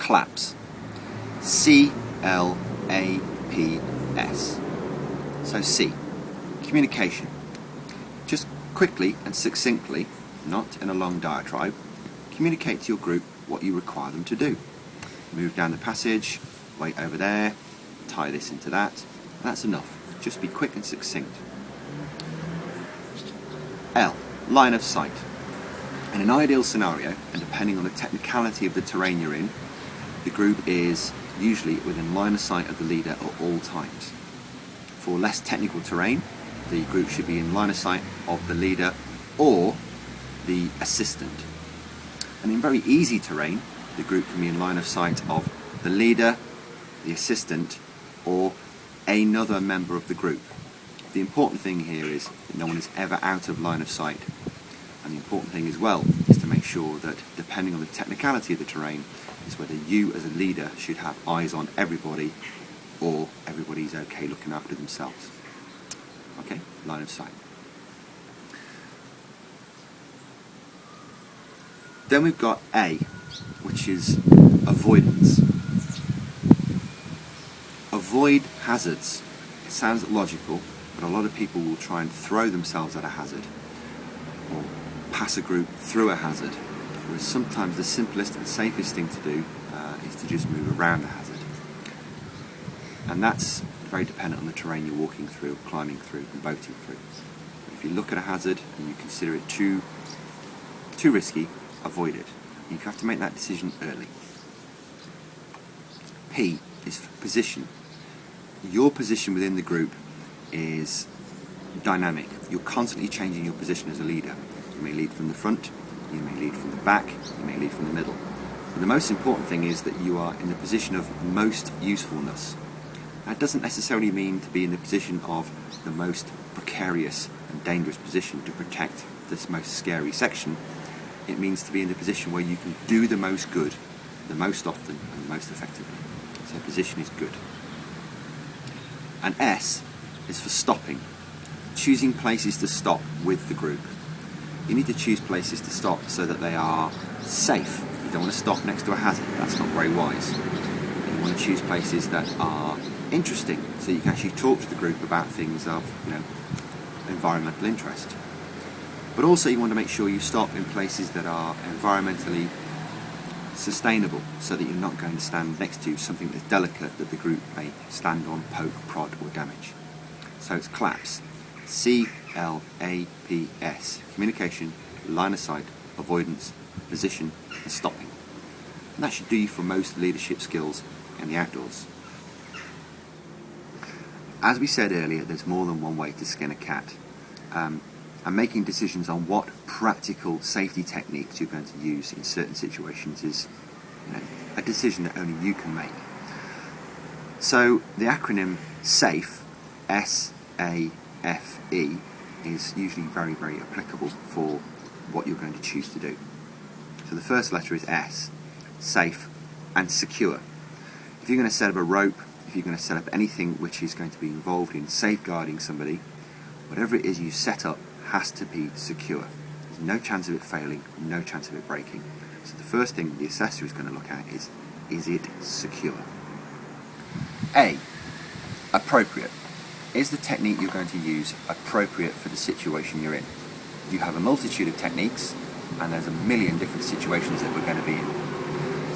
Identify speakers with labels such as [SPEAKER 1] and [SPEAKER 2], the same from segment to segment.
[SPEAKER 1] C.L.A.P.S. C.L.A.P.S. So C, communication. Just quickly and succinctly, not in a long diatribe, communicate to your group what you require them to do. Move down the passage, wait over there, tie this into that, and that's enough. Just be quick and succinct. L, line of sight. In an ideal scenario, and depending on the technicality of the terrain you're in, the group is usually within line of sight of the leader at all times. For less technical terrain, the group should be in line of sight of the leader or the assistant. And in very easy terrain, the group can be in line of sight of the leader, the assistant, or another member of the group. The important thing here is that no one is ever out of line of sight. And the important thing as well is to make sure that, depending on the technicality of the terrain, is whether you as a leader should have eyes on everybody or everybody's okay looking after themselves. Okay, line of sight. Then we've got A, which is avoidance. Avoid hazards. It sounds logical, but a lot of people will try and throw themselves at a hazard or pass a group through a hazard, whereas sometimes the simplest and safest thing to do is to just move around the hazard. And that's very dependent on the terrain you're walking through, climbing through, and boating through. If you look at a hazard and you consider it too risky, avoid it. You have to make that decision early. P is for position. Your position within the group is dynamic. You're constantly changing your position as a leader. You may lead from the front, you may lead from the back, you may lead from the middle. But the most important thing is that you are in the position of most usefulness. That doesn't necessarily mean to be in the position of the most precarious and dangerous position to protect this most scary section. It means to be in the position where you can do the most good, the most often, and the most effectively. So position is good. And S is for stopping. Choosing places to stop with the group. You need to choose places to stop so that they are safe. You don't want to stop next to a hazard. That's not very wise. You want to choose places that are interesting, so you can actually talk to the group about things of, environmental interest. But also you want to make sure you stop in places that are environmentally sustainable, so that you're not going to stand next to something that's delicate that the group may stand on, poke, prod, or damage. So it's C.L.A.P.S. C.L.A.P.S. Communication, line of sight, avoidance, position, and stopping. And that should do you for most leadership skills in the outdoors. As we said earlier, there's more than one way to skin a cat. And making decisions on what practical safety techniques you're going to use in certain situations is a decision that only you can make. So the acronym S.A.F.E, S-A.F.E, is usually very, very applicable for what you're going to choose to do. So the first letter is S, safe and secure. If you're going to set up a rope, if you're going to set up anything which is going to be involved in safeguarding somebody, whatever it is you set up has to be secure. There's no chance of it failing, no chance of it breaking. So the first thing the assessor is going to look at is it secure? A, appropriate. Is the technique you're going to use appropriate for the situation you're in? You have a multitude of techniques, and there's a million different situations that we're going to be in.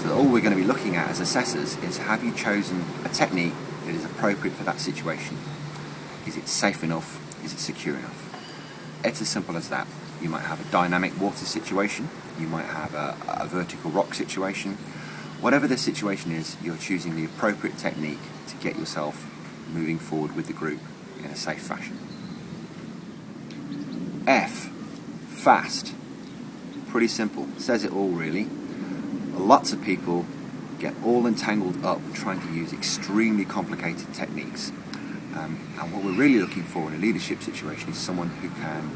[SPEAKER 1] So all we're going to be looking at as assessors is, have you chosen a technique that is appropriate for that situation? Is it safe enough? Is it secure enough? It's as simple as that. You might have a dynamic water situation, you might have a vertical rock situation. Whatever the situation is, you're choosing the appropriate technique to get yourself moving forward with the group in a safe fashion. F, fast. Pretty simple, says it all really. Lots of people get all entangled up trying to use extremely complicated techniques. And what we're really looking for in a leadership situation is someone who can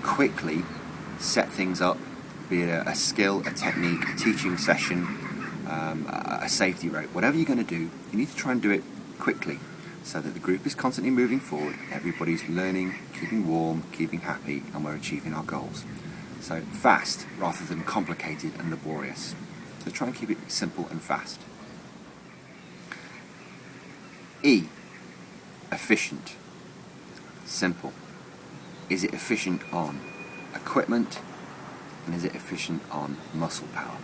[SPEAKER 1] quickly set things up, be it a skill, a technique, a teaching session, a safety rope. Whatever you're going to do, you need to try and do it quickly so that the group is constantly moving forward, everybody's learning, keeping warm, keeping happy, and we're achieving our goals. So fast rather than complicated and laborious. So try and keep it simple and fast. E, efficient. Simple. Is it efficient on equipment, and is it efficient on muscle power?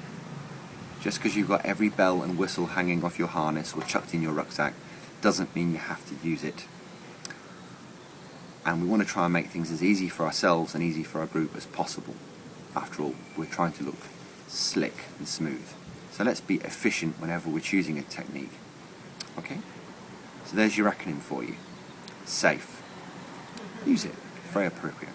[SPEAKER 1] Just because you've got every bell and whistle hanging off your harness or chucked in your rucksack doesn't mean you have to use it. And we want to try and make things as easy for ourselves and easy for our group as possible. After all, we're trying to look slick and smooth. So let's be efficient whenever we're choosing a technique. Okay? So there's your acronym for you. S.A.F.E. Use it. Very appropriate.